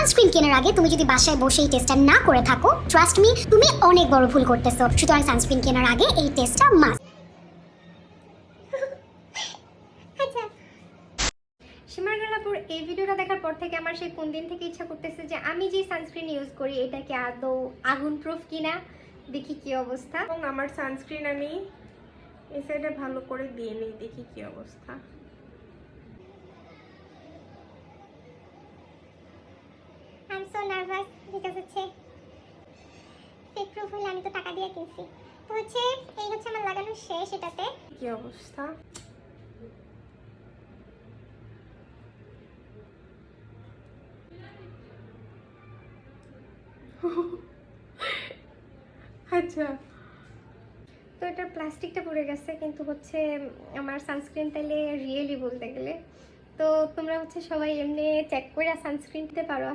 Sunscreen কেনার আগে তুমি যদি বাসায় বসে এই টেস্টটা না করে থাকো, ট্রাস্ট মি, তুমি অনেক বড় ভুল করতেছো। সুতরাং সানস্ক্রিন কেনার আগে এই টেস্টটা মাস্ট। আচ্ছা, সীমার গোলাপুর এই ভিডিওটা দেখার পর থেকে আমার সেই কোন দিন থেকে ইচ্ছা করতেছে যে আমি যে সানস্ক্রিন ইউজ করি এটা কি আদৌ আগুন প্রুফ কিনা, দেখি কি অবস্থা। এবং আমার সানস্ক্রিন আমি এই সাইডে ভালো করে দিয়ে নিই, দেখি কি অবস্থা। I am so nervous because হচ্ছে ফেক প্রুফ হলে আমি তো টাকা দিয়ে কিনছি। তো হচ্ছে এই হচ্ছে আমার লাগানো শেষ এটাতে। কি অবস্থা? আচ্ছা, তো এটার প্লাস্টিকটা পড়ে গেছে, কিন্তু হচ্ছে আমার সানস্ক্রিন তাইলে রিয়েলি বলতে গেলে। তো তোমরা হচ্ছে সবাই এমনি চেক করে সানস্ক্রিন দিতে পারো।